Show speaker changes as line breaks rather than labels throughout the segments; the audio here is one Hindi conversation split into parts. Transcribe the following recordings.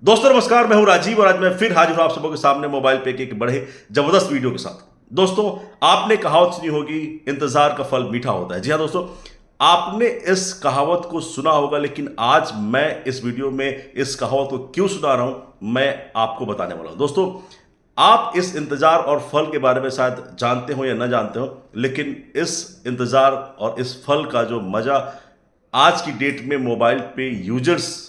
दोस्तों नमस्कार, मैं हूं राजीव और आज मैं फिर हाजिर हूं आप सबों के सामने मोबाइल पे के एक बड़े जबरदस्त वीडियो के साथ। दोस्तों, आपने कहावत सुनी होगी, इंतजार का फल मीठा होता है। जी हां दोस्तों, आपने इस कहावत को सुना होगा, लेकिन आज मैं इस वीडियो में इस कहावत को क्यों सुना रहा हूं, मैं आपको बताने वाला हूं। दोस्तों, आप इस इंतजार और फल के बारे में शायद जानते हो या ना जानते हो, लेकिन इस इंतजार और इस फल का जो मजा आज की डेट में मोबाइल पे यूजर्स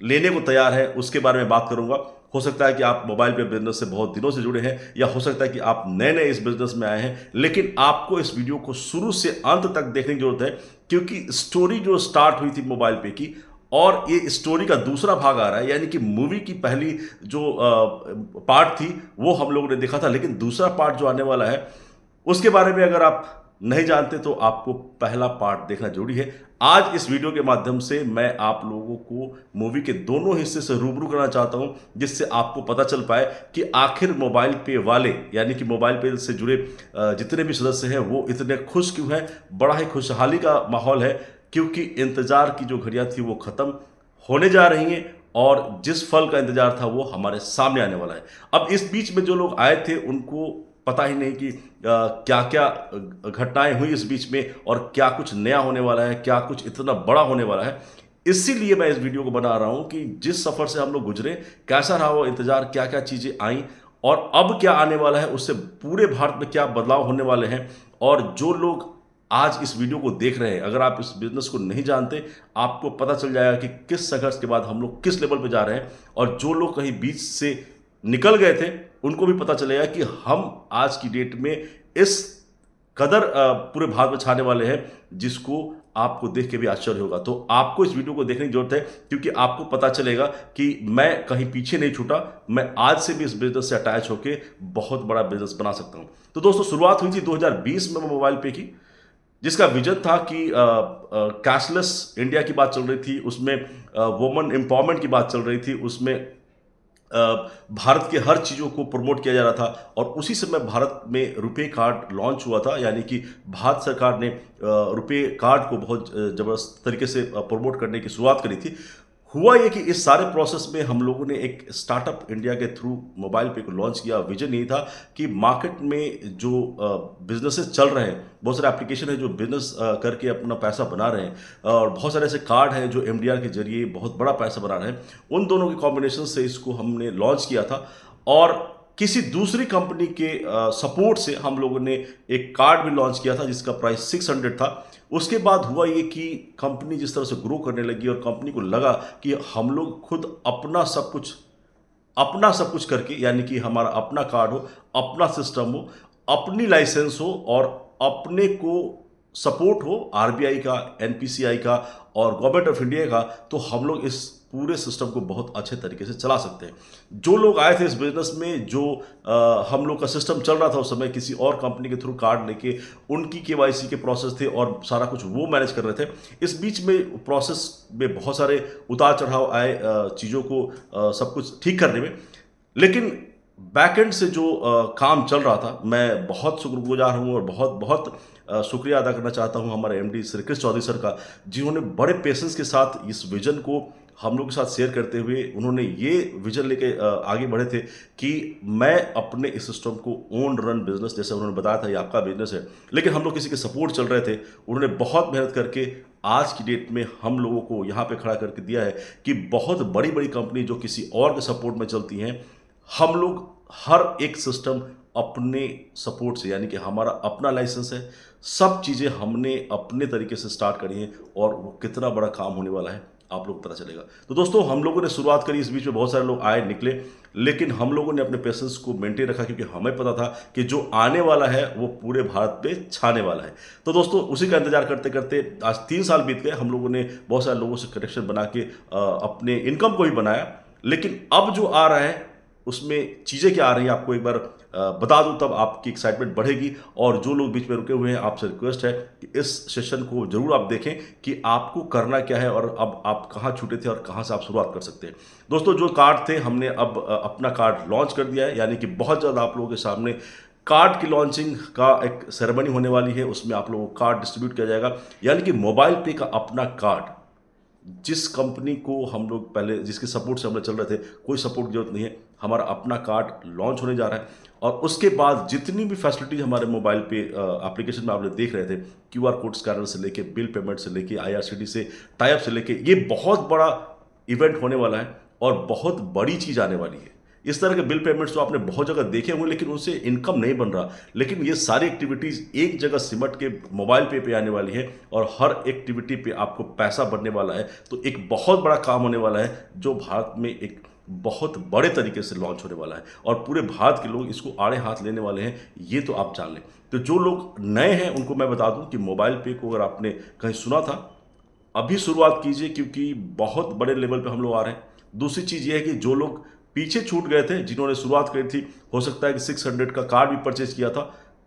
लेने को तैयार है, उसके बारे में बात करूंगा। हो सकता है कि आप मोबाइल पे बिजनेस से बहुत दिनों से जुड़े हैं, या हो सकता है कि आप नए नए इस बिजनेस में आए हैं, लेकिन आपको इस वीडियो को शुरू से अंत तक देखने की जरूरत है, क्योंकि स्टोरी जो स्टार्ट हुई थी मोबाइल पे की, और ये स्टोरी का दूसरा भाग आ रहा है। यानी कि मूवी की पहली जो पार्ट थी वो हम लोगों ने देखा था, लेकिन दूसरा पार्ट जो आने वाला है उसके बारे में अगर आप नहीं जानते तो आपको पहला पार्ट देखना जरूरी है। आज इस वीडियो के माध्यम से मैं आप लोगों को मूवी के दोनों हिस्से से रूबरू करना चाहता हूं, जिससे आपको पता चल पाए कि आखिर मोबाइल पे वाले, यानी कि मोबाइल पे से जुड़े जितने भी सदस्य हैं वो इतने खुश क्यों हैं। बड़ा ही खुशहाली का माहौल है, क्योंकि इंतजार की जो घड़ियां थी वो खत्म होने जा रही हैं और जिस फल का इंतजार था वो हमारे सामने आने वाला है। अब इस बीच में जो लोग आए थे उनको पता ही नहीं कि क्या क्या घटनाएं हुई इस बीच में, और क्या कुछ नया होने वाला है, क्या कुछ इतना बड़ा होने वाला है। इसीलिए मैं इस वीडियो को बना रहा हूं कि जिस सफर से हम लोग गुजरे, कैसा रहा वो इंतजार, क्या क्या चीजें आई और अब क्या आने वाला है, उससे पूरे भारत में क्या बदलाव होने वाले हैं। और जो लोग आज इस वीडियो को देख रहे हैं, अगर आप इस बिजनेस को नहीं जानते, आपको पता चल जाएगा कि किस संघर्ष के बाद हम लोग किस लेवल पे जा रहे हैं। और जो लोग कहीं बीच से निकल गए थे उनको भी पता चलेगा कि हम आज की डेट में इस कदर पूरे भारत में छाने वाले हैं, जिसको आपको देख के भी आश्चर्य होगा। तो आपको इस वीडियो को देखने की जरूरत है, क्योंकि आपको पता चलेगा कि मैं कहीं पीछे नहीं छूटा। मैं आज से भी इस बिजनेस से अटैच होकर बहुत बड़ा बिजनेस बना सकता हूं। तो दोस्तों, शुरुआत हुई थी 2020 में मोबाइल पे की, जिसका विजन था कि कैशलेस इंडिया की बात चल रही थी, उसमें वुमेन एम्पावरमेंट की बात चल रही थी, उसमें भारत के हर चीज़ों को प्रमोट किया जा रहा था। और उसी समय भारत में रुपे कार्ड लॉन्च हुआ था, यानी कि भारत सरकार ने रुपे कार्ड को बहुत ज़बरदस्त तरीके से प्रमोट करने की शुरुआत करी थी। हुआ ये कि इस सारे प्रोसेस में हम लोगों ने एक स्टार्टअप इंडिया के थ्रू मोबाइल पे को लॉन्च किया। विजन यही था कि मार्केट में जो बिजनेसेस चल रहे हैं, बहुत सारे एप्लीकेशन है जो बिजनेस करके अपना पैसा बना रहे हैं, और बहुत सारे ऐसे कार्ड हैं जो एमडीआर के जरिए बहुत बड़ा पैसा बना रहे हैं। उन दोनों के कॉम्बिनेशन से इसको हमने लॉन्च किया था, और किसी दूसरी कंपनी के सपोर्ट से हम लोगों ने एक कार्ड भी लॉन्च किया था जिसका प्राइस 600 था। उसके बाद हुआ ये कि कंपनी जिस तरह से ग्रो करने लगी और कंपनी को लगा कि हम लोग खुद अपना सब कुछ करके, यानी कि हमारा अपना कार्ड हो, अपना सिस्टम हो, अपनी लाइसेंस हो, और अपने को सपोर्ट हो आरबीआई का, एनपीसीआई का और गवर्नमेंट ऑफ इंडिया का, तो हम लोग इस पूरे सिस्टम को बहुत अच्छे तरीके से चला सकते हैं। जो लोग आए थे इस बिजनेस में, जो हम लोग का सिस्टम चल रहा था उस समय किसी और कंपनी के थ्रू कार्ड लेके, उनकी केवाईसी के प्रोसेस थे और सारा कुछ वो मैनेज कर रहे थे। इस बीच में प्रोसेस में बहुत सारे उतार चढ़ाव आए चीज़ों को सब कुछ ठीक करने में, लेकिन बैकएंड से जो काम चल रहा था, मैं बहुत शुक्रगुजार हूँ और बहुत बहुत शुक्रिया अदा करना चाहता हूँ हमारे एमडी श्री कृष्ण चौधरी सर का, जिन्होंने बड़े पेशेंस के साथ इस विजन को हम लोग के साथ शेयर करते हुए, उन्होंने ये विजन लेके आगे बढ़े थे कि मैं अपने इस सिस्टम को ओन रन बिजनेस, जैसे उन्होंने बताया था ये आपका बिजनेस है, लेकिन हम लोग किसी के सपोर्ट चल रहे थे। उन्होंने बहुत मेहनत करके आज की डेट में हम लोगों को यहाँ पे खड़ा करके दिया है कि बहुत बड़ी बड़ी कंपनी जो किसी और के सपोर्ट में चलती हैं, हम लोग हर एक सिस्टम अपने सपोर्ट से, यानी कि हमारा अपना लाइसेंस है, सब चीज़ें हमने अपने तरीके से स्टार्ट करी हैं, और वो कितना बड़ा काम होने वाला है आप लोग पता चलेगा। तो दोस्तों, हम लोगों ने शुरुआत करी, इस बीच में बहुत सारे लोग आए निकले, लेकिन हम लोगों ने अपने पेशेंस को मेंटेन रखा, क्योंकि हमें पता था कि जो आने वाला है वो पूरे भारत पे छाने वाला है। तो दोस्तों, उसी का इंतजार करते करते आज 3 साल बीत गए। हम लोगों ने बहुत सारे लोगों से कनेक्शन बना के अपने इनकम को भी बनाया, लेकिन अब जो आ रहा है उसमें चीज़ें क्या आ रही हैं आपको एक बार बता दूं, तब आपकी एक्साइटमेंट बढ़ेगी। और जो लोग बीच में रुके हुए हैं, आपसे रिक्वेस्ट है कि इस सेशन को जरूर आप देखें कि आपको करना क्या है और अब आप कहाँ छूटे थे और कहाँ से आप शुरुआत कर सकते हैं। दोस्तों, जो कार्ड थे हमने अब अपना कार्ड लॉन्च कर दिया है, यानी कि बहुत ज़्यादा आप लोगों के सामने कार्ड की लॉन्चिंग का एक सेरेमनी होने वाली है। उसमें आप लोगों को कार्ड डिस्ट्रीब्यूट किया जाएगा, यानी कि मोबाइल पे का अपना कार्ड, जिस कंपनी को हम लोग पहले जिसके सपोर्ट से हम लोग चल रहे थे, कोई सपोर्ट की जरूरत नहीं है। हमारा अपना कार्ड लॉन्च होने जा रहा है और उसके बाद जितनी भी फैसिलिटीज हमारे मोबाइल पे एप्लीकेशन में आप लोग देख रहे थे, क्यूआर कोड स्कैनर से लेके बिल पेमेंट से लेके आईआरसीटी से टाइप से लेके, ये बहुत बड़ा इवेंट होने वाला है और बहुत बड़ी चीज़ आने वाली है। इस तरह के बिल पेमेंट्स तो आपने बहुत जगह देखे होंगे, लेकिन उनसे इनकम नहीं बन रहा। लेकिन ये सारी एक्टिविटीज़ एक जगह सिमट के मोबाइल पे आने वाली है और हर एक्टिविटी पे आपको पैसा बनने वाला है। तो एक बहुत बड़ा काम होने वाला है जो भारत में एक बहुत बड़े तरीके से लॉन्च होने वाला है और पूरे भारत के लोग इसको आड़े हाथ लेने वाले हैं, ये तो आप जान लें। तो जो लोग नए हैं उनको मैं बता दूं कि मोबाइल पे को अगर आपने कहीं सुना था, अभी शुरुआत कीजिए, क्योंकि बहुत बड़े लेवल पे हम लोग आ रहे हैं। दूसरी चीज़ ये है कि जो लोग पीछे छूट गए थे, जिन्होंने शुरुआत करी थी, हो सकता है कि 600 का कार्ड भी परचेज किया था,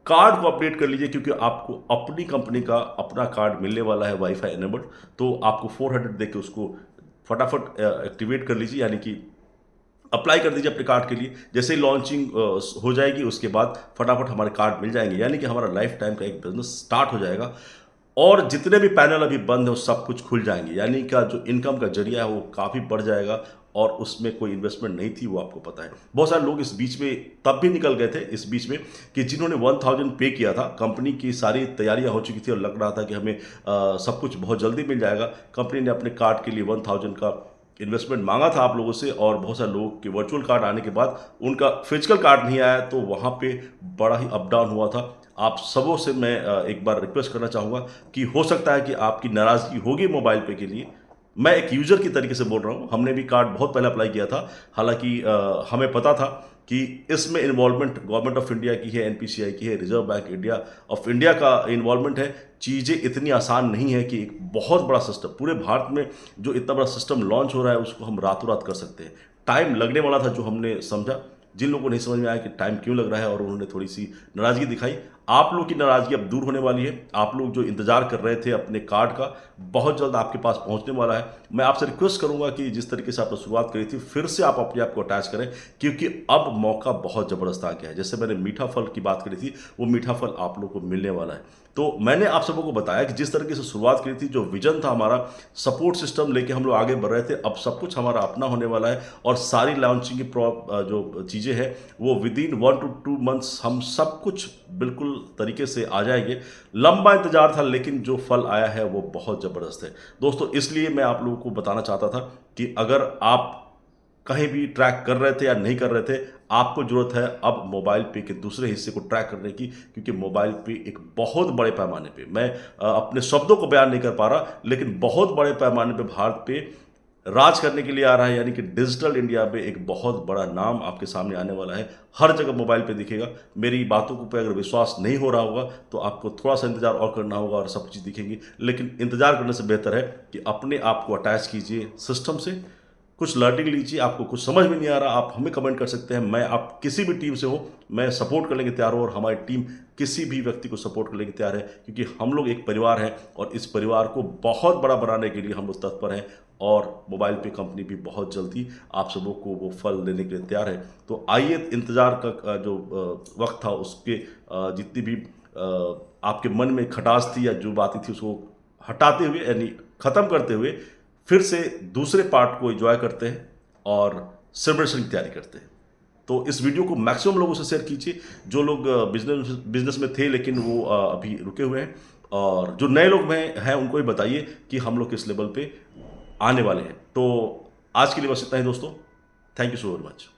कार्ड को अपडेट कर लीजिए, क्योंकि आपको अपनी कंपनी का अपना कार्ड मिलने वाला है वाईफाई एनेबल्ड। तो आपको 400 दे के उसको फटाफट एक्टिवेट कर लीजिए, यानी कि अप्लाई कर दीजिए अपने कार्ड के लिए। जैसे ही लॉन्चिंग हो जाएगी उसके बाद फटाफट हमारे कार्ड मिल जाएंगे, यानी कि हमारा लाइफ टाइम का एक बिजनेस स्टार्ट हो जाएगा। और जितने भी पैनल अभी बंद है वो सब कुछ खुल जाएंगे, यानी कि जो इनकम का जरिया है वो काफ़ी बढ़ जाएगा और उसमें कोई इन्वेस्टमेंट नहीं थी, वो आपको पता है। बहुत सारे लोग इस बीच में तब भी निकल गए थे इस बीच में कि जिन्होंने 1000 पे किया था, कंपनी की सारी तैयारियां हो चुकी थी और लग रहा था कि हमें सब कुछ बहुत जल्दी मिल जाएगा। कंपनी ने अपने कार्ड के लिए 1000 का इन्वेस्टमेंट मांगा था आप लोगों से और बहुत सारे लोगों के वर्चुअल कार्ड आने के बाद उनका फिजिकल कार्ड नहीं आया, तो वहाँ पे बड़ा ही अप डाउन हुआ था। आप सबों से मैं एक बार रिक्वेस्ट करना चाहूँगा कि हो सकता है कि आपकी नाराज़गी होगी मोबाइल पे के लिए। मैं एक यूज़र की तरीके से बोल रहा हूँ, हमने भी कार्ड बहुत पहले अप्लाई किया था। हालांकि हमें पता था कि इसमें इन्वॉल्वमेंट गवर्नमेंट ऑफ इंडिया की है, एनपीसीआई की है, reserve bank India of India का इन्वॉल्वमेंट है। चीज़ें इतनी आसान नहीं है कि एक बहुत बड़ा सिस्टम पूरे भारत में जो इतना बड़ा सिस्टम लॉन्च हो रहा है उसको हम रातों रात कर सकते हैं। टाइम लगने वाला था, जो हमने समझा। जिन लोगों को नहीं समझ में आया कि टाइम क्यों लग रहा है और उन्होंने थोड़ी सी नाराज़गी दिखाई, आप लोग की नाराज़गी अब दूर होने वाली है। आप लोग जो इंतजार कर रहे थे अपने कार्ड का, बहुत जल्द आपके पास पहुंचने वाला है। मैं आपसे रिक्वेस्ट करूंगा कि जिस तरीके से आपने शुरुआत करी थी, फिर से आप अपने आप को अटैच करें, क्योंकि अब मौका बहुत ज़बरदस्त आ गया है। जैसे मैंने मीठा फल की बात करी थी, वो मीठा फल आप लोग को मिलने वाला है। तो मैंने आप सबों को बताया कि जिस तरीके से शुरुआत करी थी, जो विजन था हमारा, सपोर्ट सिस्टम लेके हम लोग आगे बढ़ रहे थे, अब सब कुछ हमारा अपना होने वाला है और सारी लॉन्चिंग की जो चीज़ें हैं वो विदिन 1 to 2 मंथ्स हम सब कुछ बिल्कुल तरीके से आ जाएंगे। लंबा इंतजार था, लेकिन जो फल आया है वो बहुत ज़बरदस्त है दोस्तों। इसलिए मैं आप लोगों को बताना चाहता था कि अगर आप कहीं भी ट्रैक कर रहे थे या नहीं कर रहे थे, आपको जरूरत है अब मोबाइल पे के दूसरे हिस्से को ट्रैक करने की, क्योंकि मोबाइल पे एक बहुत बड़े पैमाने पे, मैं अपने शब्दों को बयान नहीं कर पा रहा, लेकिन बहुत बड़े पैमाने पे भारत पे राज करने के लिए आ रहा है। यानी कि डिजिटल इंडिया पे एक बहुत बड़ा नाम आपके सामने आने वाला है, हर जगह मोबाइल पे दिखेगा। मेरी बातों को पे अगर विश्वास नहीं हो रहा होगा तो आपको थोड़ा सा इंतजार और करना होगा और सब चीज़ दिखेंगी। लेकिन इंतजार करने से बेहतर है कि अपने आप को अटैच कीजिए सिस्टम से, कुछ लर्निंग लीजिए। आपको कुछ समझ में नहीं आ रहा, आप हमें कमेंट कर सकते हैं। मैं आप किसी भी टीम से हो, मैं सपोर्ट करने के तैयार हूँ और हमारी टीम किसी भी व्यक्ति को सपोर्ट करने के तैयार है, क्योंकि हम लोग एक परिवार हैं और इस परिवार को बहुत बड़ा बनाने के लिए हम लोग तत्पर हैं। और मोबाइल पे कंपनी भी बहुत जल्दी आप सबों को वो फल देने के लिए तैयार है। तो आइए, इंतज़ार का जो वक्त था उसके जितनी भी आपके मन में खटास थी या जो बातें थी उसको हटाते हुए, यानी ख़त्म करते हुए, फिर से दूसरे पार्ट को एंजॉय करते हैं और सेलिब्रेशन की तैयारी करते हैं। तो इस वीडियो को मैक्सिमम लोगों से शेयर कीजिए, जो लोग बिजनेस में थे लेकिन वो अभी रुके हुए हैं, और जो नए लोग हैं उनको भी बताइए कि हम लोग किस लेवल पे आने वाले हैं। तो आज के लिए बस इतना ही दोस्तों। Thank you so very much.